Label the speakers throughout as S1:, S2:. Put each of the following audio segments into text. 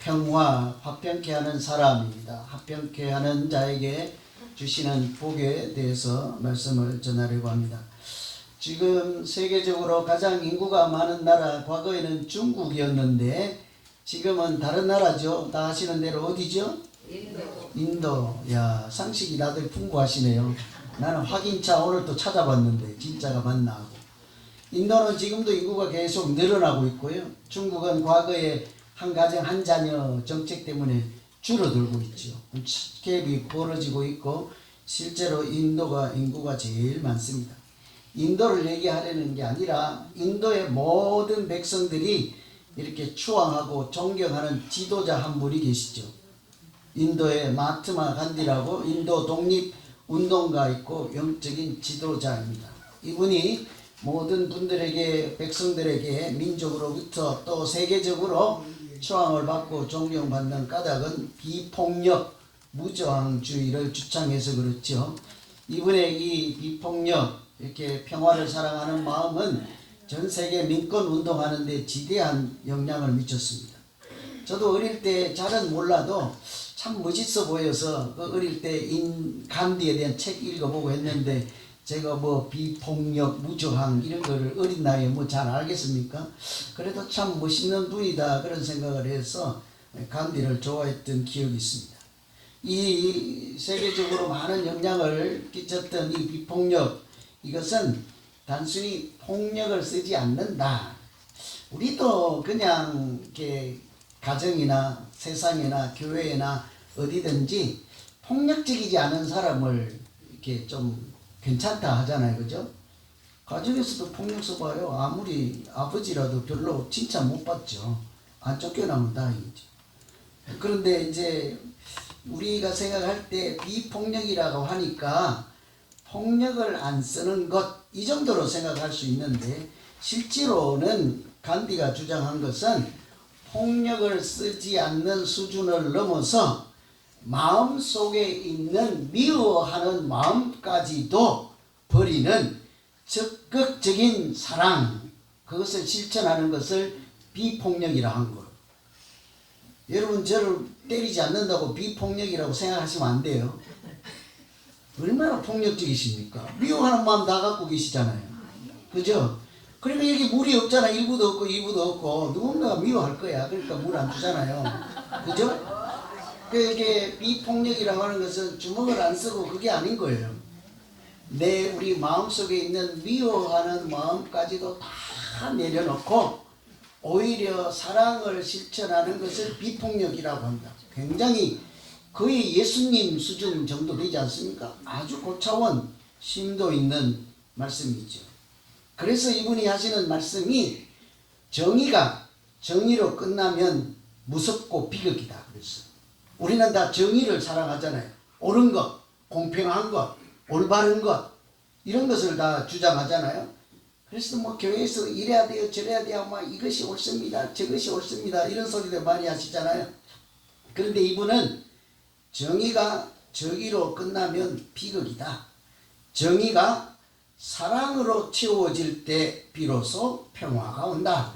S1: 평화, 화평케 하는 사람입니다. 화평케 하는 자에게 주시는 복에 대해서 말씀을 전하려고 합니다. 지금 세계적으로 가장 인구가 많은 나라, 과거에는 중국이었는데 지금은 다른 나라죠. 다 아시는 대로 어디죠? 인도. 야, 상식이 다들 풍부하시네요. 나는 확인차 오늘 또 찾아봤는데 진짜가 맞나 하고. 인도는 지금도 인구가 계속 늘어나고 있고요. 중국은 과거에 한 가정 한 자녀 정책 때문에 줄어들고 있죠. 갭이 벌어지고 있고 실제로 인도가 인구가 제일 많습니다. 인도를 얘기하려는 게 아니라 인도의 모든 백성들이 이렇게 추앙하고 존경하는 지도자 한 분이 계시죠. 인도의 마하트마 간디라고 인도 독립운동가 있고 영적인 지도자입니다. 이분이 모든 분들에게, 백성들에게 민족으로부터 또 세계적으로 추앙을 받고 존경받는 까닭은 비폭력 무저항주의를 주창해서 그렇죠. 이분의 이 비폭력, 이렇게 평화를 사랑하는 마음은 전 세계 민권 운동하는 데 지대한 영향을 미쳤습니다. 저도 어릴 때 잘은 몰라도 참 멋있어 보여서 그 어릴 때 간디에 대한 책 읽어보고 했는데 제가 뭐 비폭력, 무저항 이런 거를 어린 나이에 뭐 잘 알겠습니까? 그래도 참 멋있는 분이다 그런 생각을 해서 간디를 좋아했던 기억이 있습니다. 이 세계적으로 많은 영향을 끼쳤던 이 비폭력, 이것은 단순히 폭력을 쓰지 않는다. 우리도 그냥 이렇게 가정이나 세상이나 교회나 어디든지 폭력적이지 않은 사람을 이렇게 좀 괜찮다 하잖아요. 그죠? 가정에서도 폭력 써봐요. 아무리 아버지라도 별로 칭찬 못 받죠. 안 쫓겨나면 다행이죠. 그런데 이제 우리가 생각할 때 비폭력이라고 하니까 폭력을 안 쓰는 것, 이 정도로 생각할 수 있는데 실제로는 간디가 주장한 것은 폭력을 쓰지 않는 수준을 넘어서 마음속에 있는 미워하는 마음까지도 버리는 적극적인 사랑, 그것을 실천하는 것을 비폭력이라 한 거예요. 여러분, 저를 때리지 않는다고 비폭력이라고 생각하시면 안 돼요. 얼마나 폭력적이십니까? 미워하는 마음 다 갖고 계시잖아요. 그죠? 그러니까 여기 물이 없잖아. 1부도 없고 2부도 없고 누군가가 미워할 거야. 그러니까 물 안 주잖아요. 그죠? 그게 비폭력이라고 하는 것은 주먹을 안 쓰고 그게 아닌 거예요. 우리 마음속에 있는 미워하는 마음까지도 다 내려놓고 오히려 사랑을 실천하는 것을 비폭력이라고 한다. 굉장히 거의 예수님 수준 정도 되지 않습니까? 아주 고차원 심도 있는 말씀이죠. 그래서 이분이 하시는 말씀이 정의가 정의로 끝나면 무섭고 비극이다. 그랬어요. 우리는 다 정의를 사랑하잖아요. 옳은 것, 공평한 것, 올바른 것 이런 것을 다 주장하잖아요. 그래서 뭐 교회에서 이래야 돼요 저래야 돼요 막 이것이 옳습니다 저것이 옳습니다 이런 소리들 많이 하시잖아요. 그런데 이분은 정의가 정의로 끝나면 비극이다. 정의가 사랑으로 채워질 때 비로소 평화가 온다.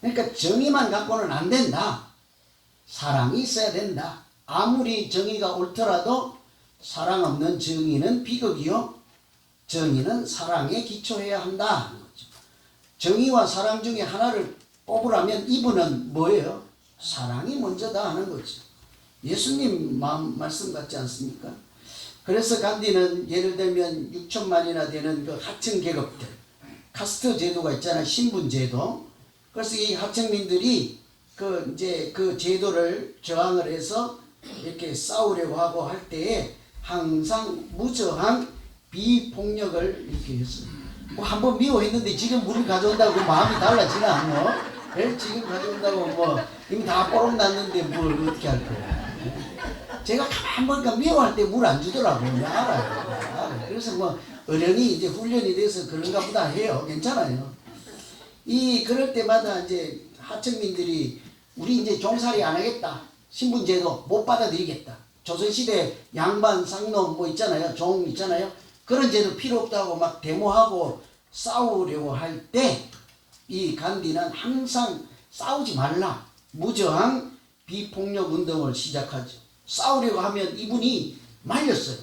S1: 그러니까 정의만 갖고는 안 된다. 사랑이 있어야 된다. 아무리 정의가 옳더라도 사랑 없는 정의는 비극이요. 정의는 사랑에 기초해야 한다. 정의와 사랑 중에 하나를 뽑으라면 이분은 뭐예요? 사랑이 먼저다 하는 거죠. 예수님 말씀 같지 않습니까? 그래서 간디는 예를 들면 6천만이나 되는 그 하층 계급들, 카스트 제도가 있잖아요. 신분 제도. 그래서 이 하층민들이 그 제도를 저항을 해서 이렇게 싸우려고 하고 할 때에 항상 무저항 비폭력을 이렇게 했어요. 뭐 한번 미워했는데 지금 물을 가져온다고 마음이 달라지나 뭐? 네? 지금 가져온다고 뭐 이미 다 뽀록 났는데 뭘 어떻게 할 거예요? 제가 가만 보니까 미워할 때 물 안 주더라고요. 알아요. 그래서 뭐 어련히 이제 훈련이 돼서 그런가 보다 해요. 괜찮아요. 그럴 때마다 이제 하층민들이 우리 이제 종살이 안 하겠다. 신분제도 못 받아들이겠다. 조선시대 양반, 상놈 뭐 있잖아요. 종 있잖아요. 그런 제도 필요 없다고 막 데모하고 싸우려고 할 때 이 간디는 항상 싸우지 말라. 무저항 비폭력 운동을 시작하죠. 싸우려고 하면 이분이 말렸어요.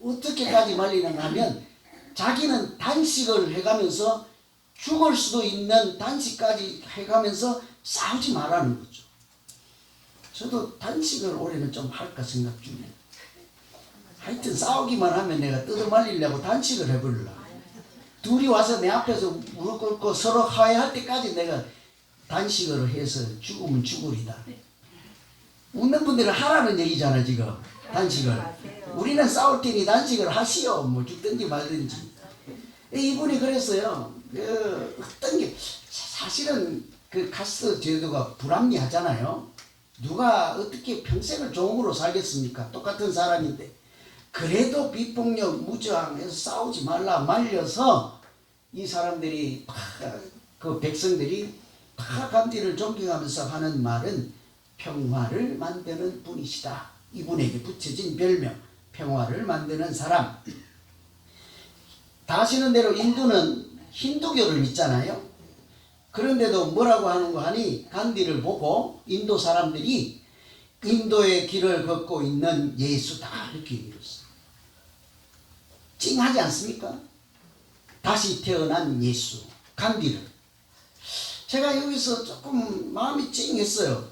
S1: 어떻게까지 말리는가 하면 자기는 단식을 해가면서 죽을 수도 있는 단식까지 해가면서 싸우지 말라는 거죠. 저도 단식을 올해는 좀 할까 생각 중이에요. 하여튼 싸우기만 하면 내가 뜯어말리려고 단식을 해버리려고. 둘이 와서 내 앞에서 무릎 꿇고 서로 화해할 때까지 내가 단식을 해서 죽으면 죽으리다. 웃는 분들은 하라는 얘기잖아 지금. 단식을. 우리는 싸울 테니 단식을 하시오. 뭐 죽든지 말든지. 이분이 그랬어요. 어떤 게 사실은 그 카스트 제도가 불합리하잖아요. 누가 어떻게 평생을 종으로 살겠습니까? 똑같은 사람인데. 그래도 비폭력 무저항해서 싸우지 말라 말려서 이 사람들이 그 백성들이 다 간디를 존경하면서 하는 말은 평화를 만드는 분이시다. 이분에게 붙여진 별명 평화를 만드는 사람. 다 아시는 대로 인도는 힌두교를 믿잖아요. 그런데도 뭐라고 하는 거 하니 간디를 보고 인도 사람들이 인도의 길을 걷고 있는 예수다 이렇게 얘기했어요. 찡하지 않습니까? 다시 태어난 예수 간디를. 제가 여기서 조금 마음이 찡했어요.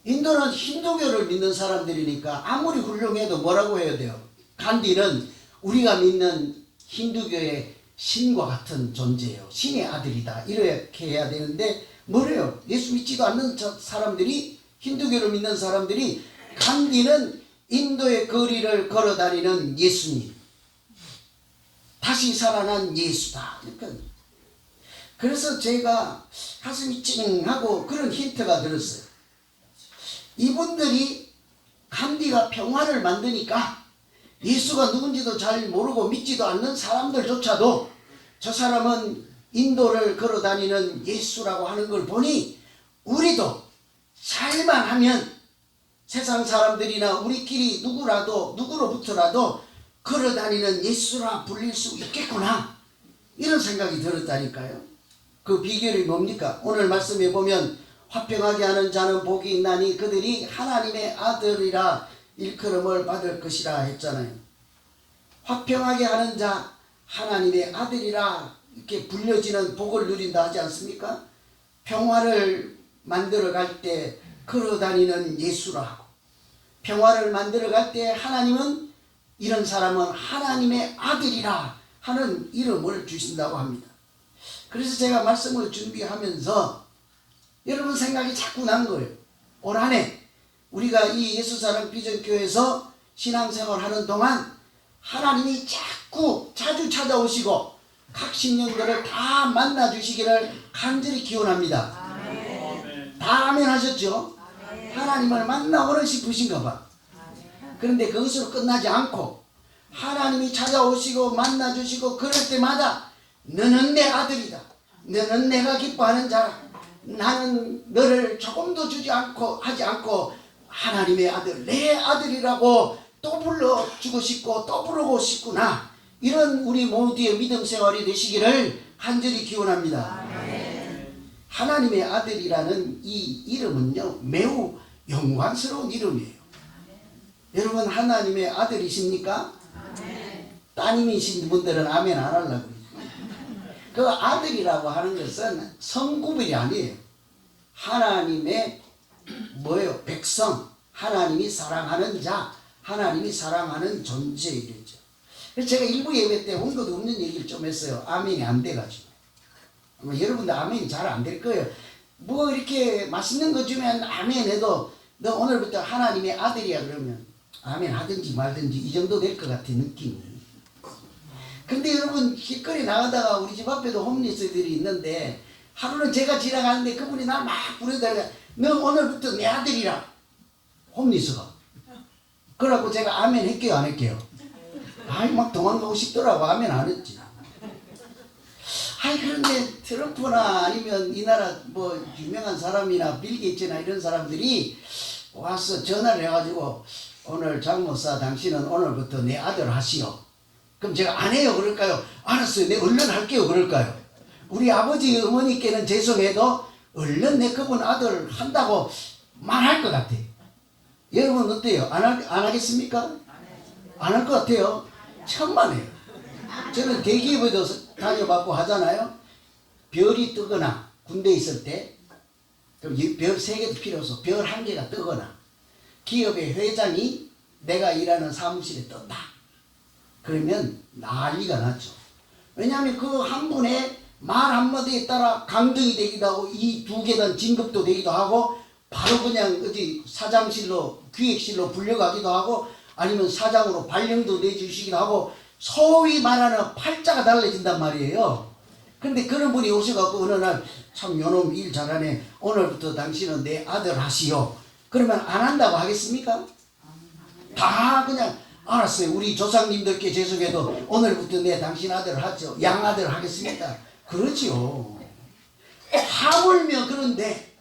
S1: 인도는 힌두교를 믿는 사람들이니까 아무리 훌륭해도 뭐라고 해야 돼요? 간디는 우리가 믿는 힌두교의 신과 같은 존재예요. 신의 아들이다. 이렇게 해야 되는데 뭐래요? 예수 믿지도 않는 사람들이, 힌두교를 믿는 사람들이 간디는 인도의 거리를 걸어다니는 예수님, 다시 살아난 예수다. 그래서 제가 가슴이 찡하고 그런 힌트가 들었어요. 이분들이 간디가 평화를 만드니까 예수가 누군지도 잘 모르고 믿지도 않는 사람들조차도 저 사람은 인도를 걸어다니는 예수라고 하는 걸 보니 우리도 잘만 하면 세상 사람들이나 우리끼리 누구로부터라도 걸어다니는 예수라 불릴 수 있겠구나, 이런 생각이 들었다니까요. 그 비결이 뭡니까? 오늘 말씀에 보면 화평하게 하는 자는 복이 있나니 그들이 하나님의 아들이라 일컬음을 받을 것이라 했잖아요. 화평하게 하는 자, 하나님의 아들이라 이렇게 불려지는 복을 누린다 하지 않습니까? 평화를 만들어 갈 때 걸어다니는 예수라 하고, 평화를 만들어 갈 때 하나님은 이런 사람은 하나님의 아들이라 하는 이름을 주신다고 합니다. 그래서 제가 말씀을 준비하면서 여러분 생각이 자꾸 난 거예요. 올 한 해 우리가 이 예수사랑 비전교회에서 신앙생활 하는 동안 하나님이 자주 찾아오시고 각 신령들을 다 만나 주시기를 간절히 기원합니다. 다 아멘 하셨죠? 하나님을 만나고는 싶으신가 봐. 그런데 그것으로 끝나지 않고 하나님이 찾아오시고 만나주시고 그럴 때마다 너는 내 아들이다, 너는 내가 기뻐하는 자라, 나는 너를 조금도 하지 않고 하나님의 아들, 내 아들이라고 또 불러주고 싶고 또 부르고 싶구나, 이런 우리 모두의 믿음 생활이 되시기를 간절히 기원합니다. 하나님의 아들이라는 이 이름은요 매우 영광스러운 이름이에요. 여러분 하나님의 아들이십니까? 따님이신 분들은 아멘 안 하려고. 그 아들이라고 하는 것은 성구별이 아니에요. 하나님의 뭐예요? 백성, 하나님이 사랑하는 자, 하나님이 사랑하는 존재 이랬죠. 그래서 제가 일부 예배 때 온 것 없는 얘기를 좀 했어요. 아멘이 안 돼가지고. 아마 여러분들 아멘이 잘 안 될 거예요. 뭐 이렇게 맛있는 거 주면 아멘 해도 너 오늘부터 하나님의 아들이야 그러면 아멘 하든지 말든지 이 정도 될 것 같은 느낌이. 근데 여러분 길거리 나가다가 우리 집 앞에도 홈리스들이 있는데 하루는 제가 지나가는데 그분이 날 막 부르다가 너 오늘부터 내 아들이라, 홈리스가. 그래갖고 제가 아멘 할게요 안 할게요? 아이 막 도망가고 싶더라고. 아멘 안 했지. 아이 그런데 트럼프나 아니면 이 나라 뭐 유명한 사람이나 빌 게이츠나 이런 사람들이 와서 전화를 해가지고 오늘 장모사 당신은 오늘부터 내 아들 하시오. 그럼 제가 안 해요 그럴까요? 알았어요 내 얼른 할게요 그럴까요? 우리 아버지 어머니께는 죄송해도 얼른 내 그분 아들 한다고 말할 것 같아. 여러분 어때요? 안 하겠습니까? 안 할 것 같아요? 천만에요. 저는 대기업에도 다녀봤고 하잖아요. 별이 뜨거나 군대에 있을 때 그럼 별 3개도 필요 없어. 별 1개가 뜨거나 기업의 회장이 내가 일하는 사무실에 떴다. 그러면 난리가 났죠. 왜냐하면 그 한 분의 말 한마디에 따라 강등이 되기도 하고 이 2계단 진급도 되기도 하고 바로 그냥 어디 사장실로 기획실로 불려가기도 하고 아니면 사장으로 발령도 내주시기도 하고 소위 말하는 팔자가 달라진단 말이에요. 근데 그런 분이 오셔갖고 어느 날 참 요놈 일 잘하네. 오늘부터 당신은 내 아들 하시오. 그러면 안 한다고 하겠습니까? 다 그냥 알았어요. 우리 조상님들께 죄송해도 오늘부터 내 당신 아들 하죠. 양아들 하겠습니까? 그러지요. 하물며 그런데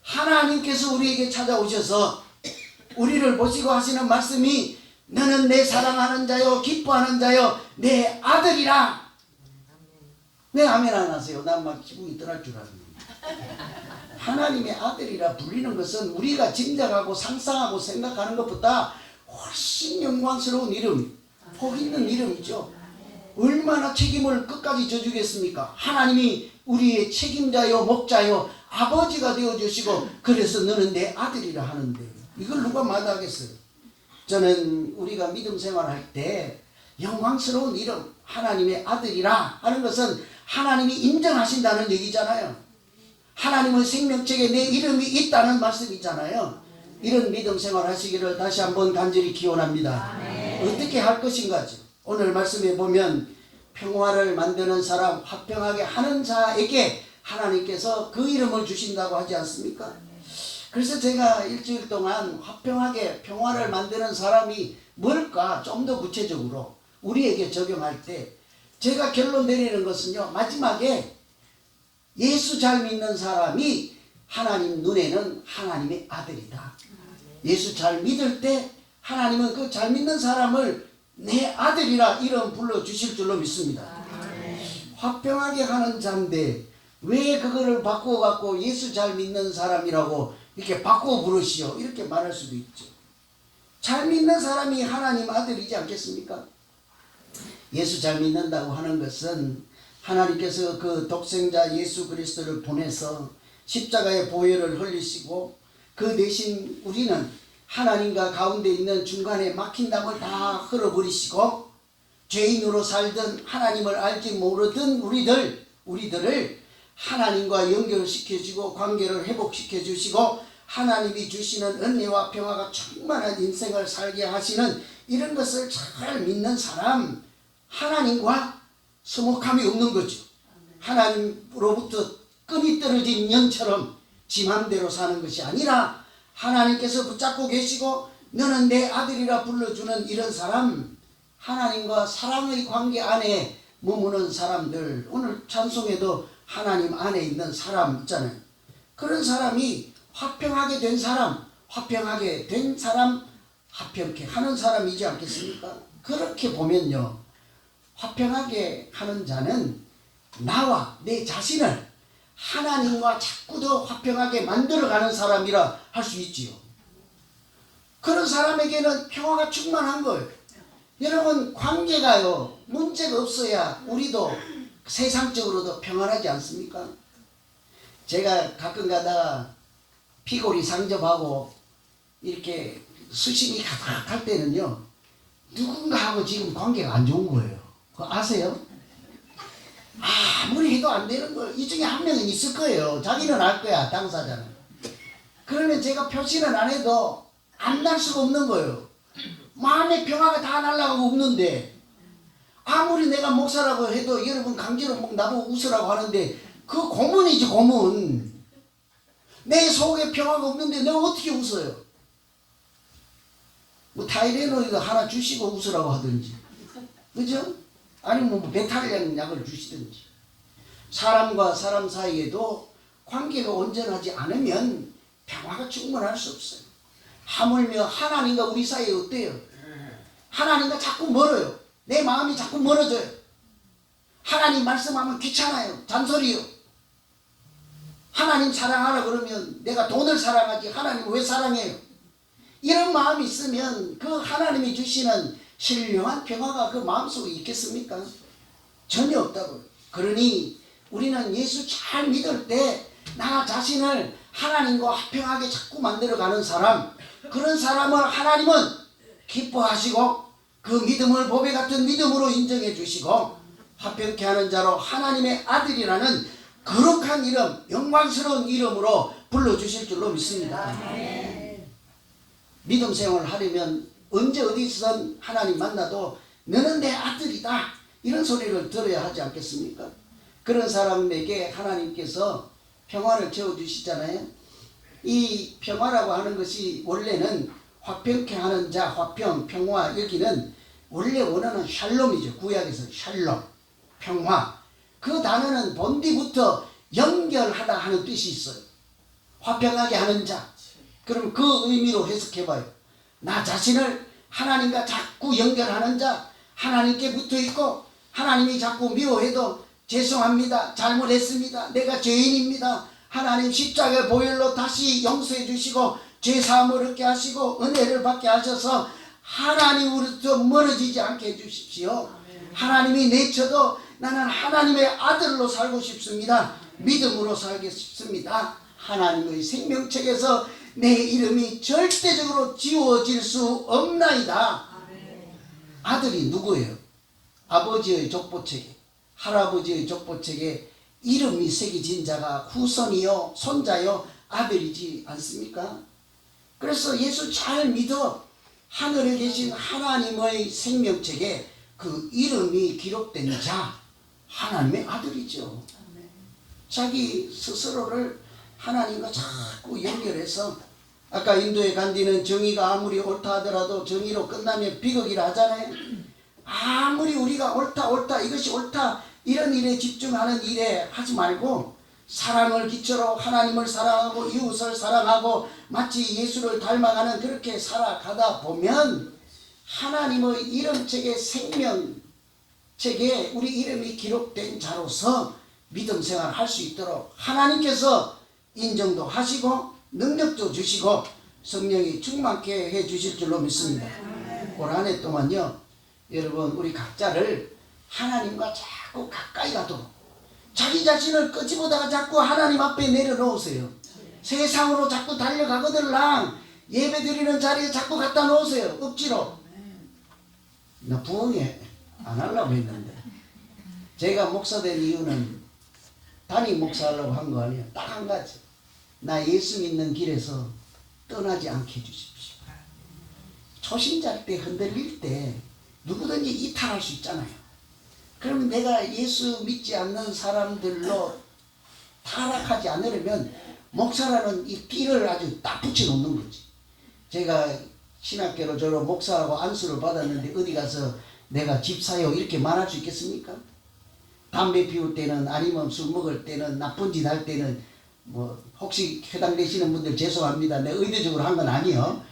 S1: 하나님께서 우리에게 찾아오셔서 우리를 보시고 하시는 말씀이 너는 내 사랑하는 자요 기뻐하는 자요 내 아들이라. 왜 아멘 안 하세요? 난 막 기분이 떠날 줄 알았는데. 하나님의 아들이라 불리는 것은 우리가 짐작하고 상상하고 생각하는 것보다 훨씬 영광스러운 이름, 복 있는 이름이죠. 얼마나 책임을 끝까지 져주겠습니까? 하나님이 우리의 책임자요 목자요 아버지가 되어주시고 그래서 너는 내 아들이라 하는데 이걸 누가 마다하겠어요? 저는 우리가 믿음 생활할 때 영광스러운 이름 하나님의 아들이라 하는 것은 하나님이 인정하신다는 얘기잖아요. 하나님의 생명책에 내 이름이 있다는 말씀이잖아요. 이런 믿음 생활 하시기를 다시 한번 간절히 기원합니다. 어떻게 할 것인가죠. 오늘 말씀에 보면 평화를 만드는 사람 화평하게 하는 자에게 하나님께서 그 이름을 주신다고 하지 않습니까? 그래서 제가 일주일 동안 화평하게 평화를 만드는 사람이 뭘까 좀 더 구체적으로 우리에게 적용할 때 제가 결론 내리는 것은요. 마지막에 예수 잘 믿는 사람이 하나님 눈에는 하나님의 아들이다. 예수 잘 믿을 때 하나님은 그 잘 믿는 사람을 내 아들이라 이름 불러주실 줄로 믿습니다. 화평하게 하는 자인데 왜 그거를 바꿔갖고 예수 잘 믿는 사람이라고 이렇게 바꿔 부르시오 이렇게 말할 수도 있죠. 잘 믿는 사람이 하나님 아들이지 않겠습니까? 예수 잘 믿는다고 하는 것은 하나님께서 그 독생자 예수 그리스도를 보내서 십자가의 보혈을 흘리시고 그 대신 우리는 하나님과 가운데 있는 중간에 막힌 담을 다 흘러버리시고 죄인으로 살던 하나님을 알지 모르던 우리들을 하나님과 연결시켜주고 관계를 회복시켜 주시고 하나님이 주시는 은혜와 평화가 충만한 인생을 살게 하시는 이런 것을 잘 믿는 사람 하나님과 서먹함이 없는 거죠. 하나님으로부터 끈이 떨어진 연처럼 지 맘대로 사는 것이 아니라 하나님께서 붙잡고 계시고 너는 내 아들이라 불러주는 이런 사람 하나님과 사랑의 관계 안에 머무는 사람들 오늘 찬송에도 하나님 안에 있는 사람 있잖아요. 그런 사람이 화평하게 된 사람 화평케 하는 사람이지 않겠습니까? 그렇게 보면요. 화평하게 하는 자는 나와 내 자신을 하나님과 자꾸 더 화평하게 만들어가는 사람이라 할 수 있지요. 그런 사람에게는 평화가 충만한 거예요. 여러분 관계가요 문제가 없어야 우리도 세상적으로도 평안하지 않습니까? 제가 가끔 가다가 피골이 상접하고 이렇게 수심이 가득할 때는요 누군가하고 지금 관계가 안 좋은 거예요. 그거 아세요? 아무리 해도 안 되는 거예요. 이 중에 한 명은 있을 거예요. 자기는 알 거야 당사자는. 그러면 제가 표시는 안 해도 안 날 수가 없는 거예요. 마음의 평화가 다 날아가고 없는데 아무리 내가 목사라고 해도 여러분 강제로 나보고 웃으라고 하는데 그 고문이지 고문. 내 속에 평화가 없는데 내가 어떻게 웃어요? 뭐 타이레놀 하나 주시고 웃으라고 하든지 그죠? 아니면 뭐 베탈리안 약을 주시든지. 사람과 사람 사이에도 관계가 온전하지 않으면 평화가 충분할 수 없어요. 하물며 하나님과 우리 사이에 어때요? 하나님과 자꾸 멀어요. 내 마음이 자꾸 멀어져요. 하나님 말씀하면 귀찮아요. 잔소리요. 하나님 사랑하라 그러면 내가 돈을 사랑하지 하나님 왜 사랑해요? 이런 마음이 있으면 그 하나님이 주시는 신령한 평화가 그 마음속에 있겠습니까? 전혀 없다고요. 그러니 우리는 예수 잘 믿을 때 나 자신을 하나님과 화평하게 자꾸 만들어가는 사람, 그런 사람을 하나님은 기뻐하시고 그 믿음을 보배 같은 믿음으로 인정해 주시고 화평케 하는 자로 하나님의 아들이라는 거룩한 이름, 영광스러운 이름으로 불러주실 줄로 믿습니다. 믿음 생활을 하려면 언제 어디서든 하나님 만나도 너는 내 아들이다 이런 소리를 들어야 하지 않겠습니까? 그런 사람에게 하나님께서 평화를 채워주시잖아요. 이 평화라고 하는 것이 원래는 화평케 하는 자, 화평, 평화, 여기는 원래 원어는 샬롬이죠. 구약에서 샬롬, 평화. 그 단어는 본디부터 연결하다 하는 뜻이 있어요. 화평하게 하는 자. 그럼 그 의미로 해석해봐요. 나 자신을 하나님과 자꾸 연결하는 자, 하나님께 붙어있고 하나님이 자꾸 미워해도 죄송합니다. 잘못했습니다. 내가 죄인입니다. 하나님 십자가 보혈로 다시 용서해 주시고 죄사함을 얻게 하시고 은혜를 받게 하셔서 하나님으로부터 멀어지지 않게 해주십시오. 하나님이 내쳐도 나는 하나님의 아들로 살고 싶습니다. 믿음으로 살겠습니다. 하나님의 생명책에서 내 이름이 절대적으로 지워질 수 없나이다. 아들이 누구예요? 아버지의 족보책에, 할아버지의 족보책에 이름이 새겨진 자가 후손이요 손자요 아들이지 않습니까? 그래서 예수 잘 믿어 하늘에 계신 하나님의 생명책에 그 이름이 기록된 자, 하나님의 아들이죠. 자기 스스로를 하나님과 자꾸 연결해서, 아까 인도에 간 뒤는 정의가 아무리 옳다 하더라도 정의로 끝나면 비극이라 하잖아요. 아무리 우리가 옳다 이것이 옳다 이런 일에 집중하는 일에 하지 말고 사랑을 기초로 하나님을 사랑하고 이웃을 사랑하고 마치 예수를 닮아가는 그렇게 살아가다 보면 하나님의 이름책에 생명책에 우리 이름이 기록된 자로서 믿음 생활을 할 수 있도록 하나님께서 인정도 하시고 능력도 주시고 성령이 충만케 해 주실 줄로 믿습니다. 올 한 해 동안요, 여러분 우리 각자를 하나님과 자꾸 가까이 가도록 자기 자신을 끄집어다가 자꾸 하나님 앞에 내려놓으세요. 세상으로 자꾸 달려가거들랑 예배드리는 자리에 자꾸 갖다 놓으세요. 억지로. 나 부흥회 안 하려고 했는데 제가 목사 된 이유는 담임 목사 하려고 한 거 아니에요. 딱 한 가지. 나 예수 믿는 길에서 떠나지 않게 해주십시오. 초신자일 때 흔들릴 때 누구든지 이탈할 수 있잖아요. 그럼 내가 예수 믿지 않는 사람들로 타락하지 않으려면 목사라는 이 띠를 아주 딱 붙여놓는 거지. 제가 신학교로 저로 목사하고 안수를 받았는데 어디 가서 내가 집사요 이렇게 말할 수 있겠습니까? 담배 피울 때는 아니면 술 먹을 때는 나쁜 짓 할 때는 뭐 혹시 해당되시는 분들 죄송합니다. 내가 의도적으로 한 건 아니에요.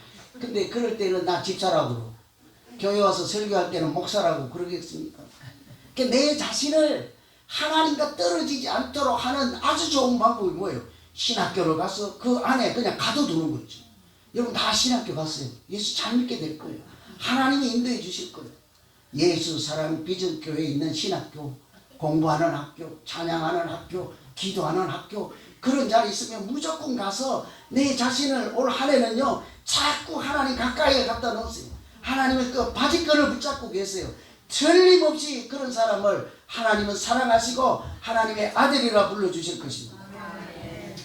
S1: 근데 그럴 때는 나 집사라고, 교회 와서 설교할 때는 목사라고 그러겠습니까? 내 자신을 하나님과 떨어지지 않도록 하는 아주 좋은 방법이 뭐예요? 신학교를 가서 그 안에 그냥 가둬두는 거죠. 여러분 다 신학교 갔어요. 예수 잘 믿게 될 거예요. 하나님이 인도해 주실 거예요. 예수 사랑 비전교회에 있는 신학교, 공부하는 학교, 찬양하는 학교, 기도하는 학교, 그런 자리 있으면 무조건 가서 내 자신을 올 한 해는요 자꾸 하나님 가까이에 갖다 놓으세요. 하나님의 그 바지끈을 붙잡고 계세요. 틀림없이 그런 사람을 하나님은 사랑하시고 하나님의 아들이라 불러주실 것입니다.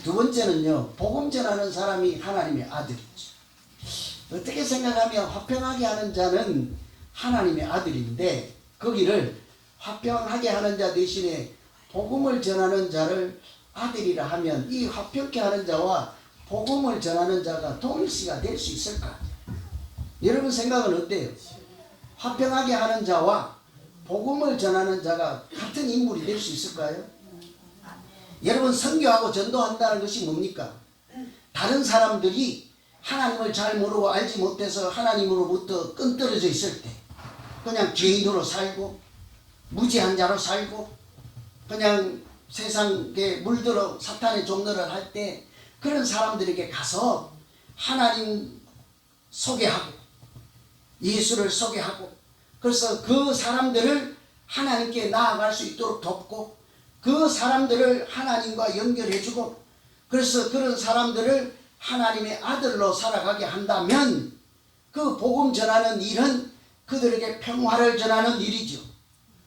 S1: 두 번째는요, 복음 전하는 사람이 하나님의 아들이죠. 어떻게 생각하면 화평하게 하는 자는 하나님의 아들인데 거기를 화평하게 하는 자 대신에 복음을 전하는 자를 아들이라 하면 이 화평케 하는 자와 복음을 전하는 자가 동일시가 될 수 있을까? 여러분 생각은 어때요? 화평하게 하는 자와 복음을 전하는 자가 같은 인물이 될 수 있을까요? 여러분 선교하고 전도한다는 것이 뭡니까? 다른 사람들이 하나님을 잘 모르고 알지 못해서 하나님으로부터 끈떨어져 있을 때 그냥 죄인으로 살고 무지한 자로 살고 그냥 세상에 물들어 사탄의 종노릇 할 때 그런 사람들에게 가서 하나님 소개하고 예수를 소개하고 그래서 그 사람들을 하나님께 나아갈 수 있도록 돕고 그 사람들을 하나님과 연결해주고 그래서 그런 사람들을 하나님의 아들로 살아가게 한다면 그 복음 전하는 일은 그들에게 평화를 전하는 일이죠.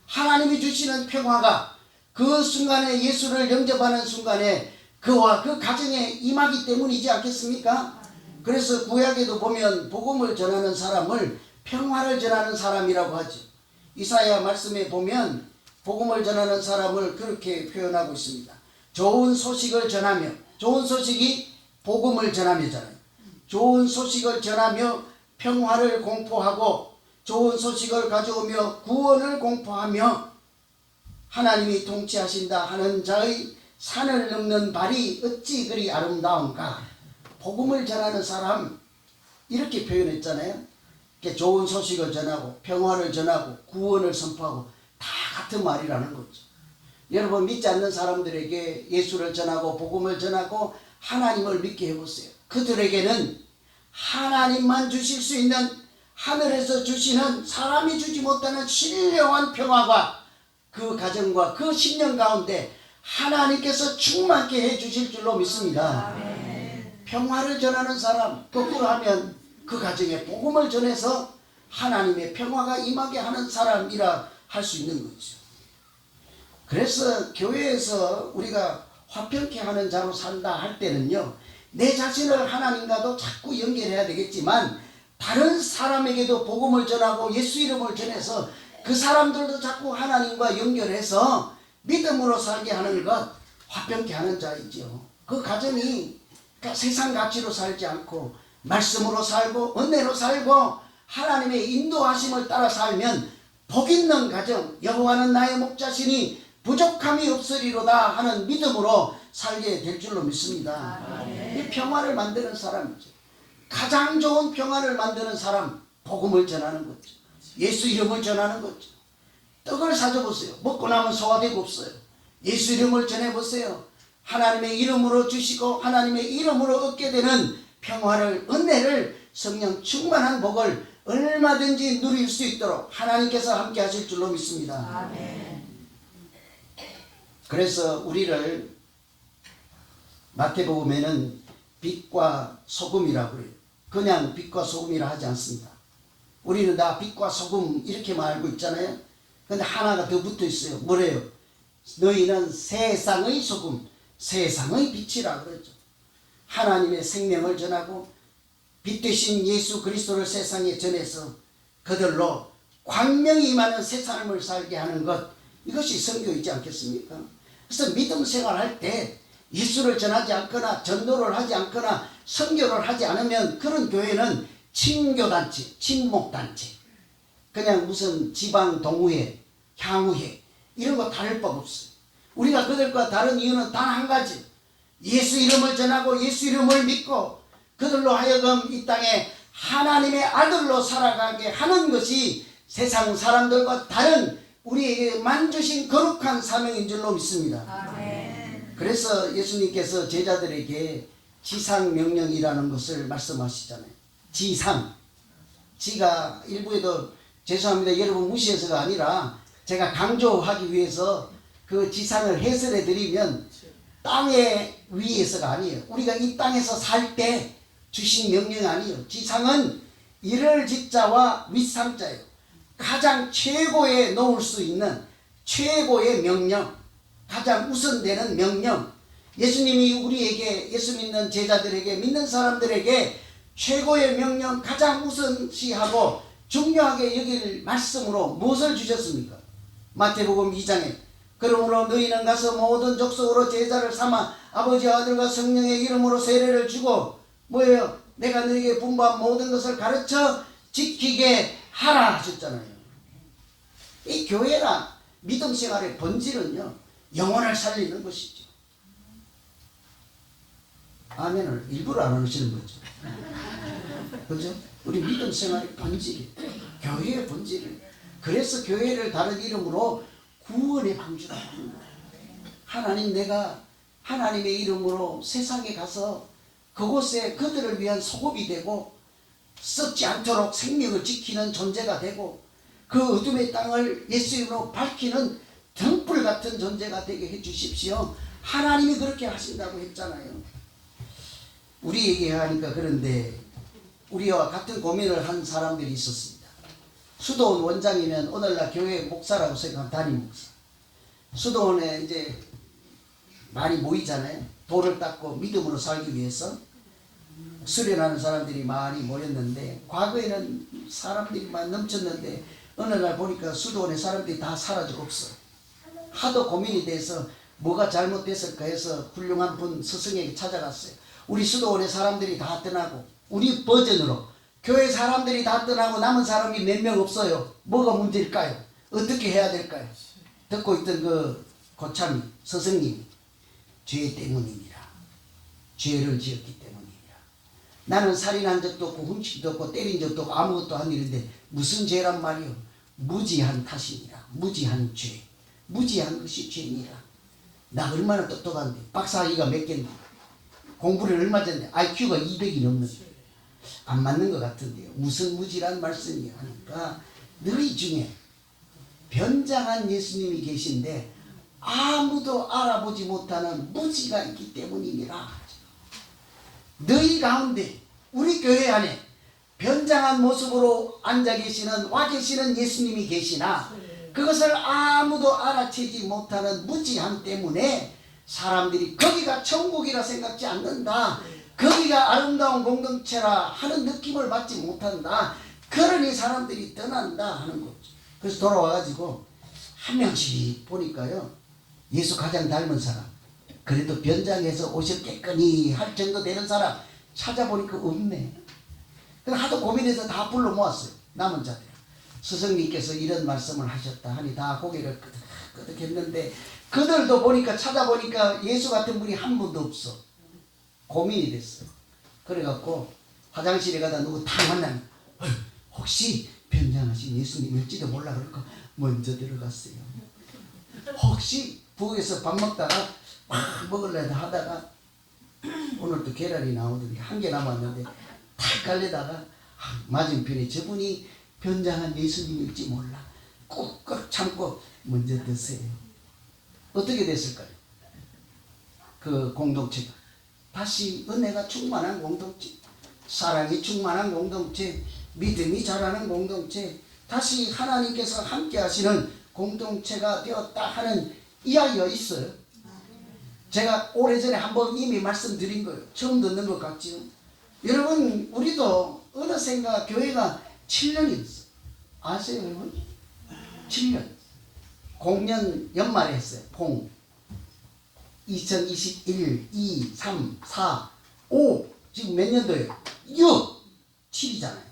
S1: 하나님이 주시는 평화가 그 순간에 예수를 영접하는 순간에 그와 그 가정에 임하기 때문이지 않겠습니까? 그래서 구약에도 보면 복음을 전하는 사람을 평화를 전하는 사람이라고 하죠. 이사야 말씀에 보면 복음을 전하는 사람을 그렇게 표현하고 있습니다. 좋은 소식을 전하며, 좋은 소식이 복음을 전하며잖아요. 좋은 소식을 전하며 평화를 공포하고 좋은 소식을 가져오며 구원을 공포하며 하나님이 통치하신다 하는 자의 산을 넘는 발이 어찌 그리 아름다운가. 복음을 전하는 사람 이렇게 표현했잖아요. 좋은 소식을 전하고 평화를 전하고 구원을 선포하고 다 같은 말이라는 거죠. 여러분 믿지 않는 사람들에게 예수를 전하고 복음을 전하고 하나님을 믿게 해보세요. 그들에게는 하나님만 주실 수 있는 하늘에서 주시는 사람이 주지 못하는 신령한 평화가 그 가정과 그 심령 가운데 하나님께서 충만케 해 주실 줄로 믿습니다. 평화를 전하는 사람, 거꾸로 하면 그 가정에 복음을 전해서 하나님의 평화가 임하게 하는 사람이라 할 수 있는 거죠. 그래서 교회에서 우리가 화평케 하는 자로 산다 할 때는요, 내 자신을 하나님과도 자꾸 연결해야 되겠지만 다른 사람에게도 복음을 전하고 예수 이름을 전해서 그 사람들도 자꾸 하나님과 연결해서 믿음으로 살게 하는 것, 화평케 하는 자이죠. 그 가정이 세상 가치로 살지 않고 말씀으로 살고 은혜로 살고 하나님의 인도하심을 따라 살면 복 있는 가정, 여호와는 나의 목자시니 부족함이 없으리로다 하는 믿음으로 살게 될 줄로 믿습니다. 이 평화를 만드는 사람이죠. 가장 좋은 평화를 만드는 사람, 복음을 전하는 거죠. 예수 이름을 전하는 거죠. 떡을 사줘보세요. 먹고 나면 소화되고 없어요. 예수 이름을 전해보세요. 하나님의 이름으로 주시고 하나님의 이름으로 얻게 되는 평화를, 은혜를, 성령 충만한 복을 얼마든지 누릴 수 있도록 하나님께서 함께 하실 줄로 믿습니다. 아멘. 그래서 우리를 마태복음에는 빛과 소금이라고 해요. 그냥 빛과 소금이라 하지 않습니다. 우리는 다 빛과 소금 이렇게만 알고 있잖아요. 근데 하나가 더 붙어 있어요. 뭐래요? 너희는 세상의 소금, 세상의 빛이라 그러죠. 하나님의 생명을 전하고 빛 되신 예수 그리스도를 세상에 전해서 그들로 광명이 임하는 새 삶을 살게 하는 것, 이것이 선교이지 않겠습니까? 그래서 믿음 생활할 때 예수를 전하지 않거나 전도를 하지 않거나 선교를 하지 않으면 그런 교회는 친교단체, 친목단체, 그냥 무슨 지방 동우회, 향후회 이런 거 다를 법 없어요. 우리가 그들과 다른 이유는 단 한 가지, 예수 이름을 전하고 예수 이름을 믿고 그들로 하여금 이 땅에 하나님의 아들로 살아가게 하는 것이 세상 사람들과 다른 우리에게만 주신 거룩한 사명인 줄로 믿습니다. 아멘. 그래서 예수님께서 제자들에게 지상명령이라는 것을 말씀하시잖아요. 지상. 지가 일부에도 죄송합니다. 여러분 무시해서가 아니라 제가 강조하기 위해서 그 지상을 해설해 드리면 땅의 위에서가 아니에요. 우리가 이 땅에서 살 때 주신 명령이 아니에요. 지상은 이를 지자와 윗상자예요. 가장 최고에 놓을 수 있는 최고의 명령, 가장 우선되는 명령. 예수님이 우리에게, 예수 믿는 제자들에게, 믿는 사람들에게 최고의 명령, 가장 우선시하고 중요하게 여길 말씀으로 무엇을 주셨습니까? 마태복음 2장에 그러므로 너희는 가서 모든 족속으로 제자를 삼아 아버지와 아들과 성령의 이름으로 세례를 주고 뭐예요? 내가 너희에게 분부한 모든 것을 가르쳐 지키게 하라 하셨잖아요. 이 교회나 믿음 생활의 본질은요, 영혼을 살리는 것이죠. 아멘을 일부러 안 하시는 거죠. 그죠? 우리 믿음 생활의 본질이, 교회의 본질이. 그래서 교회를 다른 이름으로 구원의 방주라고 하는 거예요. 하나님, 내가 하나님의 이름으로 세상에 가서 그곳에 그들을 위한 소금이 되고 썩지 않도록 생명을 지키는 존재가 되고 그 어둠의 땅을 예수 이름으로 밝히는 등불 같은 존재가 되게 해주십시오. 하나님이 그렇게 하신다고 했잖아요. 우리에게 하니까 그런데 우리와 같은 고민을 한 사람들이 있었습니다. 수도원 원장이면 오늘날 교회 목사라고 생각하는 담임 목사. 수도원에 이제 많이 모이잖아요. 돌을 닦고 믿음으로 살기 위해서 수련하는 사람들이 많이 모였는데 과거에는 사람들이 많이 넘쳤는데 어느 날 보니까 수도원에 사람들이 다 사라져 없어. 하도 고민이 돼서 뭐가 잘못됐을까 해서 훌륭한 분 스승에게 찾아갔어요. 우리 수도원에 사람들이 다 떠나고 우리 버전으로 교회 사람들이 다 떠나고 남은 사람이 몇 명 없어요. 뭐가 문제일까요? 어떻게 해야 될까요? 듣고 있던 그 고참이 스승님, 죄 때문입니다. 죄를 지었기 때문입니다. 나는 살인한 적도 없고 훔친 적도 없고 때린 적도 없고 아무것도 한 일인데 무슨 죄란 말이요? 무지한 탓이니라. 무지한 죄. 무지한 것이 죄니라. 나 얼마나 똑똑한데 박사학위가 몇 개인데 공부를 얼마 전에 IQ가 200이 넘는데 안 맞는 것 같은데요. 무슨 무지란 말씀이 하니까 너희 중에 변장한 예수님이 계신데 아무도 알아보지 못하는 무지가 있기 때문이니라. 너희 가운데 우리 교회 안에 변장한 모습으로 앉아 계시는 와 계시는 예수님이 계시나 그것을 아무도 알아채지 못하는 무지함 때문에 사람들이 거기가 천국이라 생각지 않는다. 거기가 아름다운 공동체라 하는 느낌을 받지 못한다. 그러니 사람들이 떠난다 하는 거죠. 그래서 돌아와가지고 한 명씩 보니까요. 예수 가장 닮은 사람, 그래도 변장해서 옷을 깨끗이 할 정도 되는 사람 찾아보니까 없네. 그래서 하도 고민해서 다 불러 모았어요. 남은 자들. 스승님께서 이런 말씀을 하셨다 하니 다 고개를 끄덕끄덕 했는데 그들도 보니까 찾아보니까 예수 같은 분이 한 분도 없어. 고민이 됐어. 그래갖고 화장실에 가다 누구 탁 만나면 혹시 변장하신 예수님일지도 몰라 그러니까 먼저 들어갔어요. 혹시 부엌에서 밥 먹다가 막 먹으려고 하다가 오늘도 계란이 나오더니 한 개 남았는데 탁 갈래다가 맞은편에 저분이 변장한 예수님일지 몰라 꾹꾹 참고 먼저 드세요. 어떻게 됐을까요? 그 공동체가 다시 은혜가 충만한 공동체, 사랑이 충만한 공동체, 믿음이 자라는 공동체, 다시 하나님께서 함께 하시는 공동체가 되었다 하는 이야기가 있어요. 제가 오래전에 한번 이미 말씀드린 거예요. 처음 듣는 것 같지요. 여러분 우리도 어느샌가 교회가 7년이 됐어요. 아세요 여러분? 7년. 공년 연말에 했어요. 공 2021, 2, 3, 4, 5 지금 몇 년도예요? 6, 7이잖아요.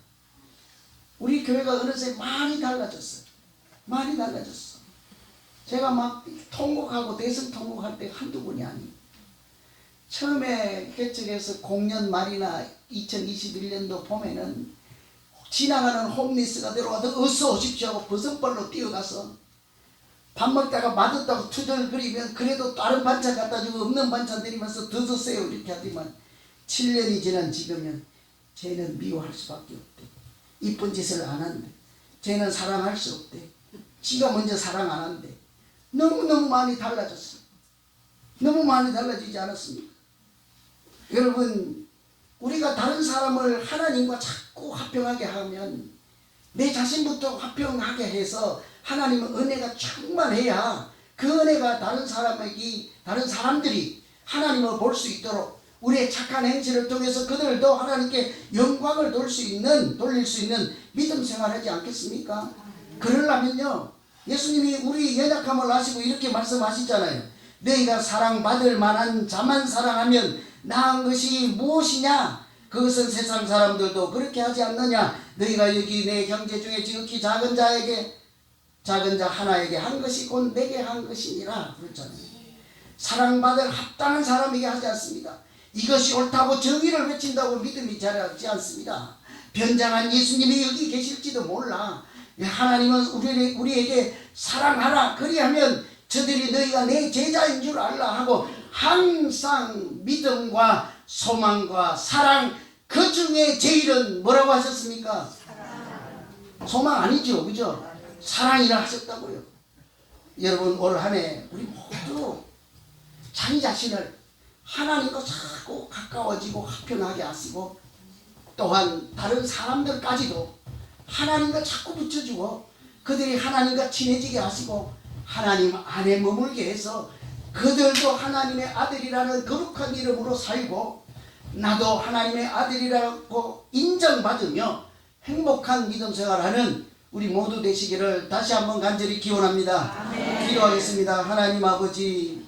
S1: 우리 교회가 어느새 많이 달라졌어요. 많이 달라졌어. 제가 막 통곡하고 대성 통곡할 때 한두 번이 아니에요. 처음에 개척해서 공년 말이나 2021년도 봄에는 지나가는 홈리스가 들어와도 어서 오십시오 하고 버선발로 뛰어가서 밥 먹다가 맛없다고 투덜거리면 그래도 다른 반찬 갖다 주고 없는 반찬 드리면서 더 드세요 이렇게 하더만 7년이 지난 지금은 쟤는 미워할 수밖에 없대. 이쁜 짓을 안 한대. 쟤는 사랑할 수 없대. 지가 먼저 사랑 안 한대. 너무너무 많이 달라졌어. 너무 많이 달라지지 않았습니까? 여러분 우리가 다른 사람을 하나님과 자꾸 화평하게 하면 내 자신부터 화평하게 해서 하나님은 은혜가 충만해야 그 은혜가 다른 사람들이 하나님을 볼 수 있도록 우리의 착한 행실을 통해서 그들도 하나님께 영광을 돌릴 수 있는 믿음 생활하지 않겠습니까? 그러려면요 예수님이 우리 연약함을 아시고 이렇게 말씀하시잖아요. 너희가 사랑받을 만한 자만 사랑하면 나은 것이 무엇이냐? 그것은 세상 사람들도 그렇게 하지 않느냐? 너희가 여기 내 형제 중에 지극히 작은 자 하나에게 한 것이 곧 내게 한 것이니라 그랬잖아요. 사랑받을 합당한 사람에게 하지 않습니다. 이것이 옳다고 정의를 외친다고 믿음이 자라지 않습니다. 변장한 예수님이 여기 계실지도 몰라. 하나님은 우리에게 사랑하라 그리하면 저들이 너희가 내 제자인 줄 알라 하고 항상 믿음과 소망과 사랑 그 중에 제일은 뭐라고 하셨습니까? 소망 아니죠, 그죠? 사랑이라 하셨다고요. 여러분, 올 한 해 우리 모두 자기 자신을 하나님과 자꾸 가까워지고 화평하게 하시고, 또한 다른 사람들까지도 하나님과 자꾸 붙여주고 그들이 하나님과 친해지게 하시고 하나님 안에 머물게 해서 그들도 하나님의 아들이라는 거룩한 이름으로 살고 나도 하나님의 아들이라고 인정받으며 행복한 믿음 생활하는 우리 모두 되시기를 다시 한번 간절히 기원합니다. 기도하겠습니다. 하나님 아버지,